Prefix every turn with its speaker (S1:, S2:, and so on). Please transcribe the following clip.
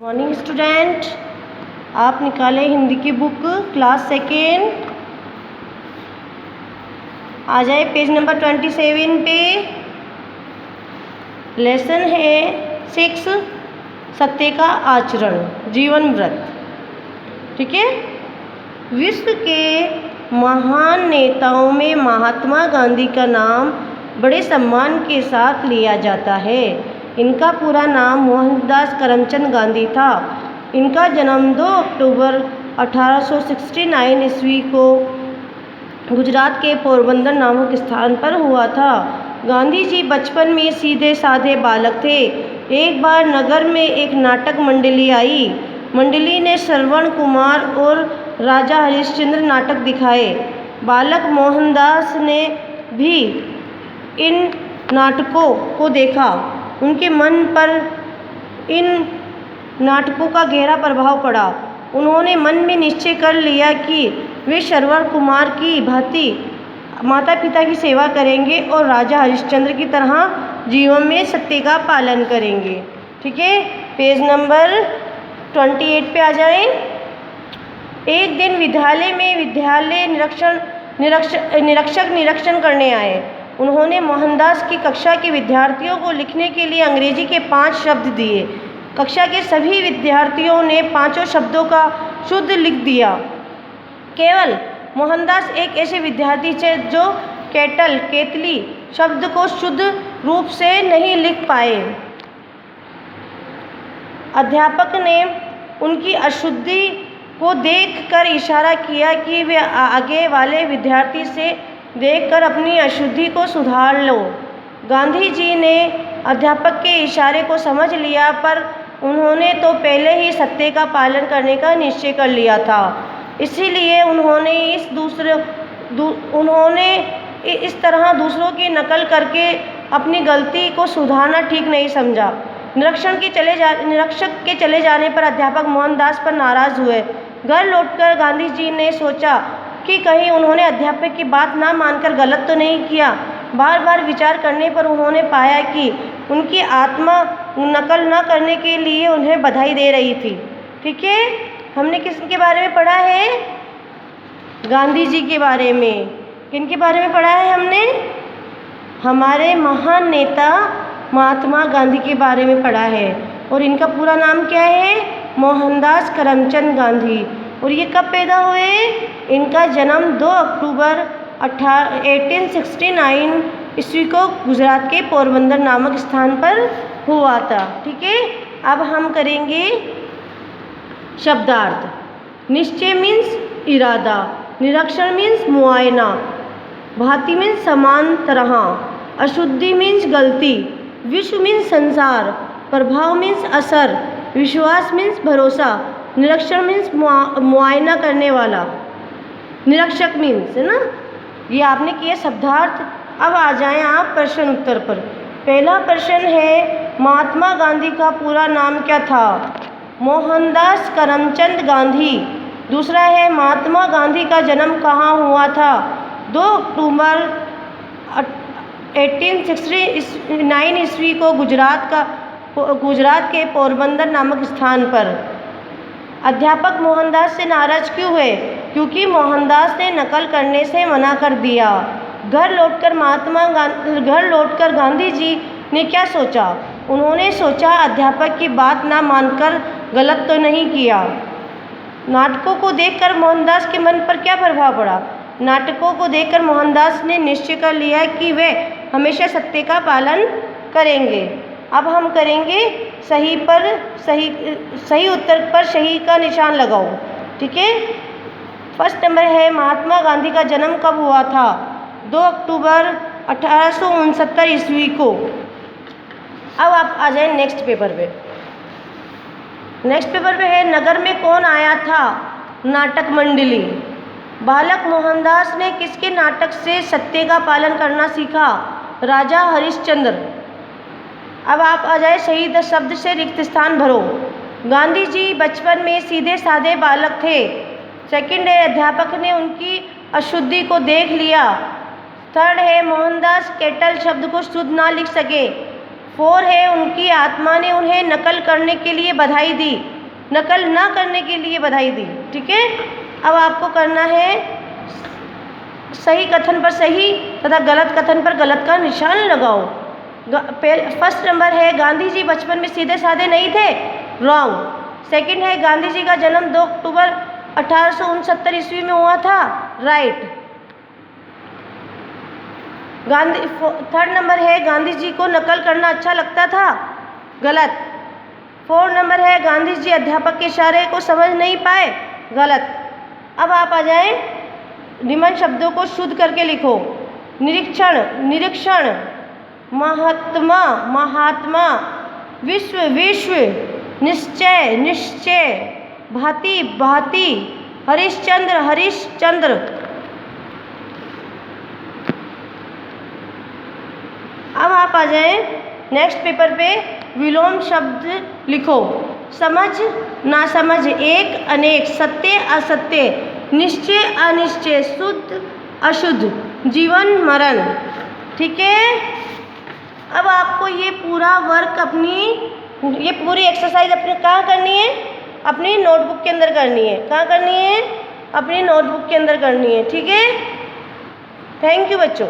S1: Morning student, आप निकालें हिंदी की बुक क्लास सेकेंड। आ जाए पेज नंबर 27 पे। लेसन है 6, सत्य का आचरण, जीवन व्रत। ठीक है। विश्व के महान नेताओं में महात्मा गांधी का नाम बड़े सम्मान के साथ लिया जाता है। इनका पूरा नाम मोहनदास करमचंद गांधी था। इनका जन्म 2 अक्टूबर 1869 ईस्वी को गुजरात के पोरबंदर नामक स्थान पर हुआ था। गांधी जी बचपन में सीधे साधे बालक थे। एक बार नगर में एक नाटक मंडली आई। मंडली ने श्रवण कुमार और राजा हरिश्चंद्र नाटक दिखाए। बालक मोहनदास ने भी इन नाटकों को देखा। उनके मन पर इन नाटकों का गहरा प्रभाव पड़ा। उन्होंने मन में निश्चय कर लिया कि वे श्रवण कुमार की भांति माता पिता की सेवा करेंगे और राजा हरिश्चंद्र की तरह जीवन में सत्य का पालन करेंगे। ठीक है। पेज नंबर 28 पे आ जाएं। एक दिन विद्यालय में विद्यालय निरीक्षक निरीक्षण करने आए। उन्होंने मोहनदास की कक्षा के विद्यार्थियों को लिखने के लिए अंग्रेजी के 5 शब्द दिए। कक्षा के सभी विद्यार्थियों ने 5 शब्दों का शुद्ध लिख दिया। केवल मोहनदास एक ऐसे विद्यार्थी थे जो केतली शब्द को शुद्ध रूप से नहीं लिख पाए। अध्यापक ने उनकी अशुद्धि को देखकर इशारा किया कि वे आगे वाले विद्यार्थी से देखकर अपनी अशुद्धि को सुधार लो। गांधी जी ने अध्यापक के इशारे को समझ लिया, पर उन्होंने तो पहले ही सत्य का पालन करने का निश्चय कर लिया था। इसीलिए उन्होंने इस तरह दूसरों की नकल करके अपनी गलती को सुधारना ठीक नहीं समझा। निरीक्षक के चले जाने पर अध्यापक मोहनदास पर नाराज हुए। घर लौटकर गांधी जी ने सोचा कि कहीं उन्होंने अध्यापक की बात ना मानकर गलत तो नहीं किया। बार बार विचार करने पर उन्होंने पाया कि उनकी आत्मा नकल न करने के लिए उन्हें बधाई दे रही थी। ठीक है। हमने किसके बारे में पढ़ा है? गांधी जी के बारे में। किनके बारे में पढ़ा है हमने? हमारे महान नेता महात्मा गांधी के बारे में पढ़ा है। और इनका पूरा नाम क्या है? मोहनदास करमचंद गांधी। और ये कब पैदा हुए? इनका जन्म 2 अक्टूबर 1869 ईस्वी को गुजरात के पोरबंदर नामक स्थान पर हुआ था। ठीक है। अब हम करेंगे शब्दार्थ। निश्चय मीन्स इरादा, निरीक्षण मीन्स मुआयना, भांति मीन्स समान तरह, अशुद्धि मीन्स गलती, विश्व मीन्स संसार, प्रभाव मीन्स असर, विश्वास मीन्स भरोसा, निरीक्षण मीन्स मुआयना करने वाला, निरीक्षक मीन्स, है ना। ये आपने किए शब्दार्थ। अब आ जाएं आप प्रश्न उत्तर पर। पहला प्रश्न है, महात्मा गांधी का पूरा नाम क्या था? मोहनदास करमचंद गांधी। दूसरा है, महात्मा गांधी का जन्म कहाँ हुआ था? 2 अक्टूबर 1869 ईस्वी को गुजरात के पोरबंदर नामक स्थान पर। अध्यापक मोहनदास से नाराज क्यों हुए? क्योंकि मोहनदास ने नकल करने से मना कर दिया। घर लौटकर गांधी जी ने क्या सोचा? उन्होंने सोचा अध्यापक की बात ना मानकर गलत तो नहीं किया। नाटकों को देखकर मोहनदास के मन पर क्या प्रभाव पड़ा? नाटकों को देखकर मोहनदास ने निश्चय कर लिया कि वे हमेशा सत्य का पालन करेंगे। अब हम करेंगे सही उत्तर पर सही का निशान लगाओ। ठीक है। फर्स्ट नंबर है, महात्मा गांधी का जन्म कब हुआ था? 2 अक्टूबर 1869 ईस्वी को। अब आप आ जाए नेक्स्ट पेपर पे। नेक्स्ट पेपर पे है, नगर में कौन आया था? नाटक मंडली। बालक मोहनदास ने किसके नाटक से सत्य का पालन करना सीखा? राजा हरिश्चंद्र। अब आप आ जाए सही शब्द से रिक्त स्थान भरो। गांधी जी बचपन में सीधे साधे बालक थे। सेकंड है, अध्यापक ने उनकी अशुद्धि को देख लिया। थर्ड है, मोहनदास केटल शब्द को शुद्ध ना लिख सके। 4 है, उनकी आत्मा ने उन्हें नकल करने के लिए बधाई दी, नकल ना करने के लिए बधाई दी। ठीक है, अब आपको करना है सही कथन पर सही तथा गलत कथन पर गलत का निशान लगाओ। फर्स्ट नंबर है गांधी जी बचपन में सीधे साधे नहीं थे, रॉन्ग। सेकंड है गांधी जी का जन्म 2 अक्टूबर 1869 ईस्वी में हुआ था, राइट। थर्ड नंबर है गांधी जी को नकल करना अच्छा लगता था, गलत। 4 नंबर है गांधी जी अध्यापक के इशारे को समझ नहीं पाए, गलत। अब आप आ जाएं, निम्न शब्दों को शुद्ध करके लिखो। निरीक्षण, निरीक्षण। महात्मा, महात्मा। विश्व, विश्व। निश्चय, निश्चय। भांति, भांति। हरिश्चंद्र, हरिश्चंद्र। अब आप आ जाएं नेक्स्ट पेपर पे, विलोम शब्द लिखो। समझ, नासमझ, एक, अनेक, सत्य, असत्य, निश्चय, अनिश्चय, शुद्ध, अशुद्ध, जीवन, मरण। ठीक है, अब आपको ये पूरा वर्क ये पूरी एक्सरसाइज अपने कहाँ करनी है? अपनी नोटबुक के अंदर करनी है। कहाँ करनी है? अपनी नोटबुक के अंदर करनी है। ठीक है, थैंक यू बच्चों।